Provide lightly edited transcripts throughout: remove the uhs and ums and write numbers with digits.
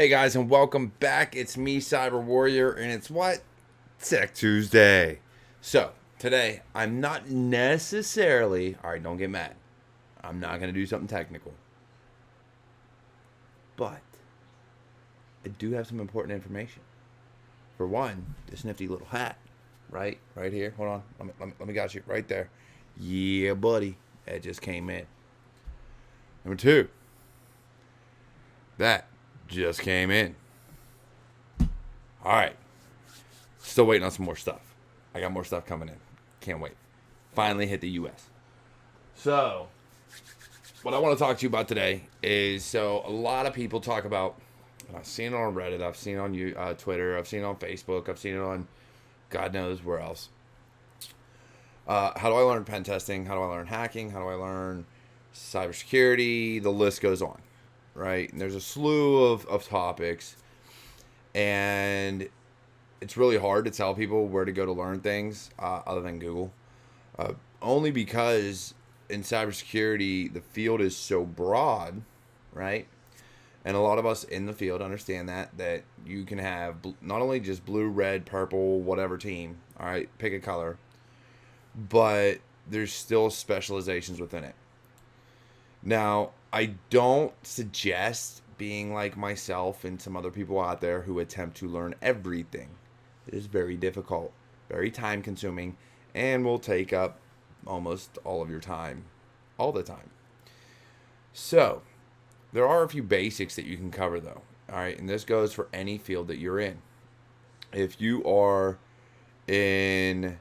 Hey guys, and welcome back. It's me, CyberWarrior, and it's what? Tech Tuesday. So, today, I'm not necessarily, alright, don't get mad. I'm not going to do something technical. But, I do have some important information. For one, this nifty little hat, right here. Hold on, let me got you, right there. Yeah, buddy, that just came in. Number two, that just came in. All right. Still waiting on some more stuff. I got more stuff coming in. Can't wait. Finally hit the U.S. So, what I want to talk to you about today is, so a lot of people talk about, and I've seen it on Reddit, I've seen it on Twitter, I've seen it on Facebook, I've seen it on God knows where else. How do I learn pen testing? How do I learn hacking? How do I learn cybersecurity? The list goes on. Right? And there's a slew of topics, and it's really hard to tell people where to go to learn things other than Google. Only because in cybersecurity, the field is so broad, right? And a lot of us in the field understand that you can have not only just blue, red, purple, whatever team, all right, pick a color, but there's still specializations within it. Now, I don't suggest being like myself and some other people out there who attempt to learn everything. It is very difficult, very time consuming, and will take up almost all of your time, all the time. So, there are a few basics that you can cover though. All right, and this goes for any field that you're in. If you are in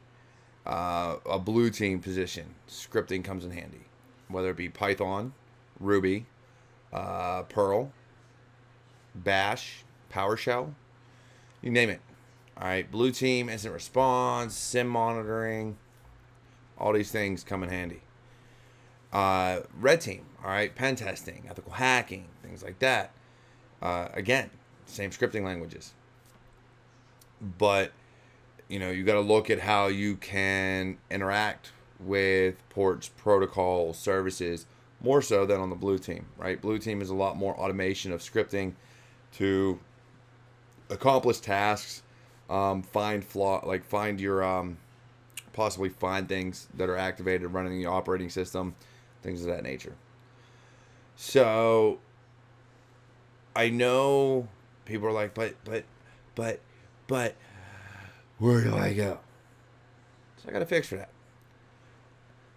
a blue team position, scripting comes in handy. Whether it be Python, Ruby, Perl, Bash, PowerShell, you name it. All right, blue team, instant response, SIM monitoring, all these things come in handy. Red team, all right, pen testing, ethical hacking, things like that. Again, same scripting languages. But, you got to look at how you can interact with ports, protocols, services, more so than on the blue team, right? Blue team is a lot more automation of scripting to accomplish tasks, find possibly find things that are activated running the operating system, things of that nature. So I know people are like, but where do I go? So I got a fix for that.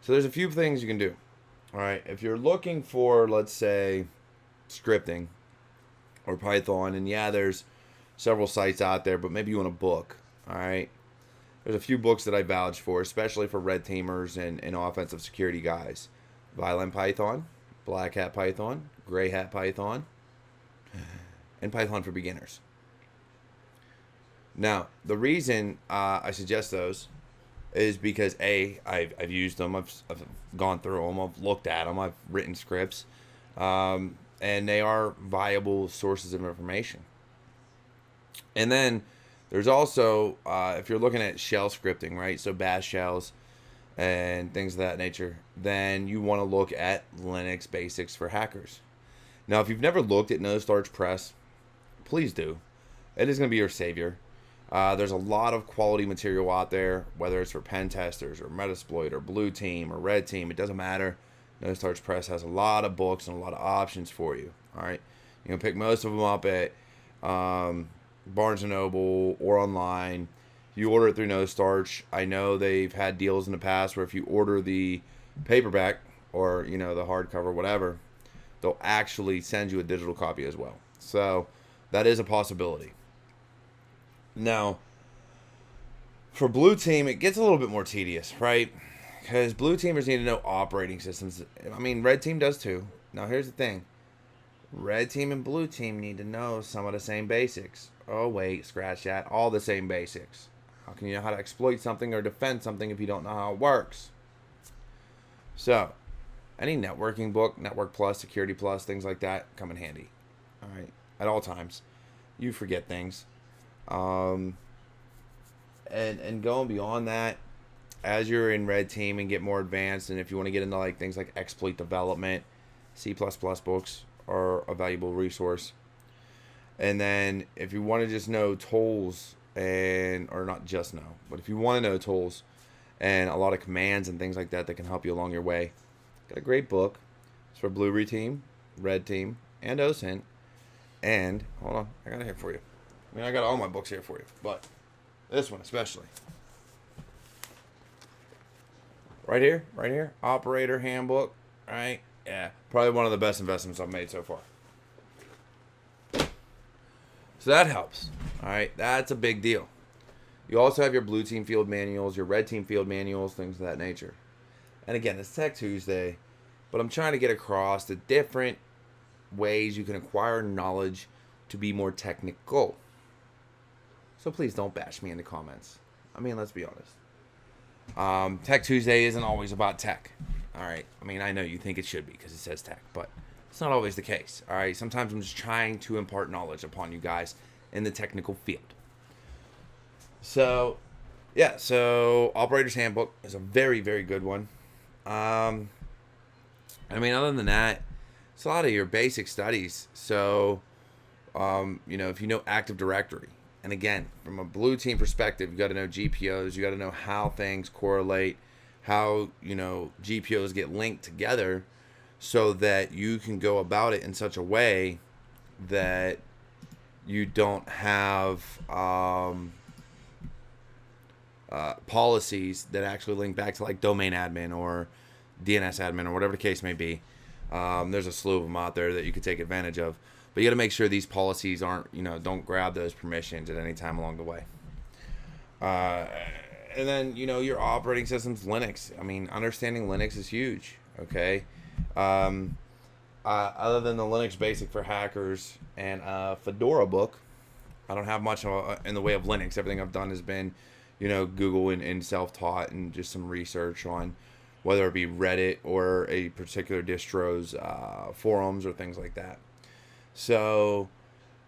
So there's a few things you can do. All right, if you're looking for, let's say, scripting or Python, and yeah, there's several sites out there, but maybe you want a book. All right, there's a few books that I vouch for, especially for red teamers and offensive security guys. Violent Python, Black Hat Python, Gray Hat Python, and Python for Beginners. Now, the reason I suggest those is because I've used them, I've gone through them, I've looked at them, I've written scripts, and they are viable sources of information. And then there's also, if you're looking at shell scripting, right, so bash shells and things of that nature, then you want to look at Linux basics for hackers. Now, if you've never looked at No Starch Press, please do. It is going to be your savior. There's a lot of quality material out there, whether it's for pen testers or Metasploit or blue team or red team. It doesn't matter. No Starch Press has a lot of books and a lot of options for you. All right, you can pick most of them up at Barnes & Noble or online. You order it through No Starch. I know they've had deals in the past where if you order the paperback or the hardcover, whatever, they'll actually send you a digital copy as well. So that is a possibility. Now, for blue team, it gets a little bit more tedious, right? Because blue teamers need to know operating systems. I mean, red team does too. Now, here's the thing. Red team and blue team need to know some of the same basics. Oh, wait, scratch that. All the same basics. How can you know how to exploit something or defend something if you don't know how it works? So, any networking book, Network Plus, Security Plus, things like that, come in handy. All right, at all times. You forget things. And going beyond that, as you're in red team and get more advanced, and if you want to get into like things like exploit development, C++ books are a valuable resource. And then if you want to just know tools or not just know, but if you want to know tools and a lot of commands and things like that that can help you along your way, got a great book. It's for Blue Team, Red Team, and OSINT. And hold on, I got it here for you. I mean, I got all my books here for you, but this one especially. Right here, Operator Handbook, right? Yeah, probably one of the best investments I've made so far. So that helps, all right? That's a big deal. You also have your Blue Team field manuals, your Red Team field manuals, things of that nature. And again, it's Tech Tuesday, but I'm trying to get across the different ways you can acquire knowledge to be more technical. So please don't bash me in the comments. I mean, let's be honest. Tech Tuesday isn't always about tech. All right. I mean, I know you think it should be because it says tech, but it's not always the case. All right. Sometimes I'm just trying to impart knowledge upon you guys in the technical field. So, yeah. So, Operator's Handbook is a very, very good one. I mean, other than that, it's a lot of your basic studies. So, if you know Active Directory, and again, from a Blue Team perspective, you got to know GPOs. You got to know how things correlate, how, GPOs get linked together so that you can go about it in such a way that you don't have policies that actually link back to like domain admin or DNS admin or whatever the case may be. There's a slew of them out there that you could take advantage of. But you got to make sure these policies aren't, don't grab those permissions at any time along the way. And then, your operating system's Linux. I mean, understanding Linux is huge, okay? Other than the Linux Basic for Hackers and Fedora book, I don't have much in the way of Linux. Everything I've done has been, Google and self-taught and just some research on whether it be Reddit or a particular distro's forums or things like that. So,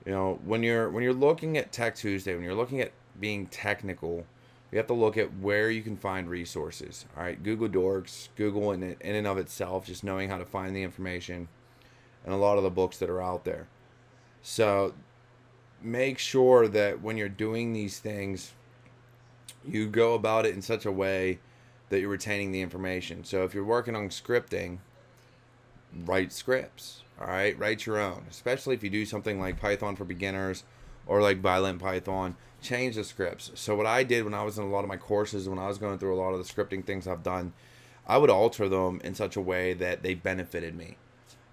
when you're looking at Tech Tuesday, when you're looking at being technical, you have to look at where you can find resources. All right, Google Dorks, Google in and of itself, just knowing how to find the information, and a lot of the books that are out there. So, make sure that when you're doing these things, you go about it in such a way that you're retaining the information. So, if you're working on scripting, write scripts. All right, write your own, especially if you do something like Python for beginners or like Violent Python. Change the scripts. So what I did when I was in a lot of my courses, when I was going through a lot of the scripting things I've done, I would alter them in such a way that they benefited me.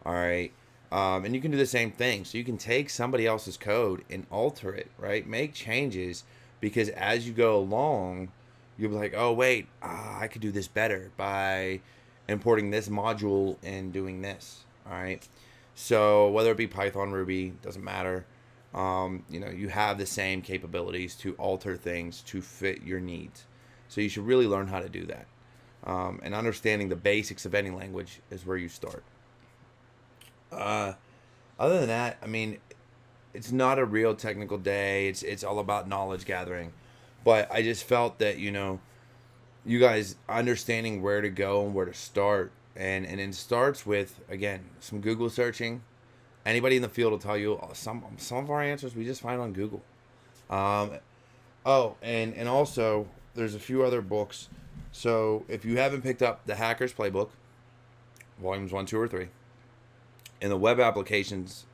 All right, and you can do the same thing. So you can take somebody else's code and alter it, right? Make changes, because as you go along, you'll be like, oh wait, I could do this better by importing this module and doing this. All right. So whether it be Python, Ruby, doesn't matter. You have the same capabilities to alter things to fit your needs. So you should really learn how to do that. And understanding the basics of any language is where you start. Other than that, I mean, it's not a real technical day. It's all about knowledge gathering. But I just felt that, you guys understanding where to go and where to start. And it starts with, again, some Google searching. Anybody in the field will tell you some of our answers we just find on Google. And also there's a few other books. So if you haven't picked up the Hacker's Playbook, volumes 1, 2, or 3, and the Web Applications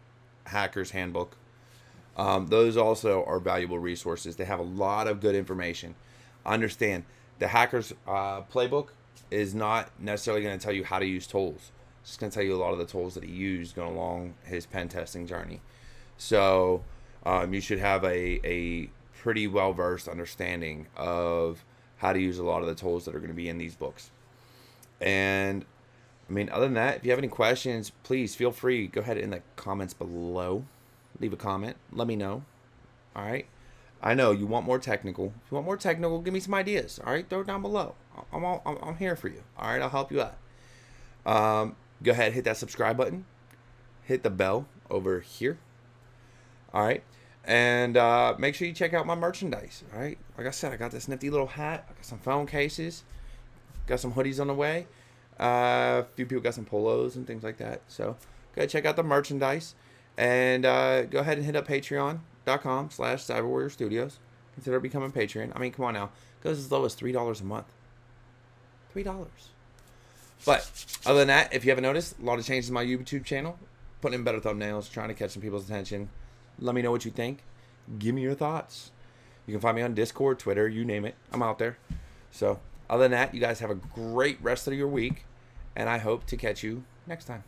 Hacker's Handbook, those also are valuable resources. They have a lot of good information. Understand, the Hacker's Playbook is not necessarily going to tell you how to use tools. It's just going to tell you a lot of the tools that he used going along his pen testing journey. So you should have a pretty well-versed understanding of how to use a lot of the tools that are going to be in these books. And, I mean, other than that, if you have any questions, please feel free. Go ahead in the comments below. Leave a comment. Let me know. All right? I know you want more technical. If you want more technical, give me some ideas. All right? Throw it down below. I'm here for you. All right? I'll help you out. Go ahead, hit that subscribe button. Hit the bell over here. All right? And make sure you check out my merchandise. All right? Like I said, I got this nifty little hat. I got some phone cases. Got some hoodies on the way. A few people got some polos and things like that. So go ahead, check out the merchandise. And go ahead and hit up patreon.com/cyberwarriorstudios. Consider becoming Patreon. I mean, come on now. It goes as low as $3 a month. $3. But other than that, if you haven't noticed, a lot of changes in my YouTube channel. Putting in better thumbnails, trying to catch some people's attention. Let me know what you think. Give me your thoughts. You can find me on Discord, Twitter, you name it. I'm out there. So other than that, you guys have a great rest of your week. And I hope to catch you next time.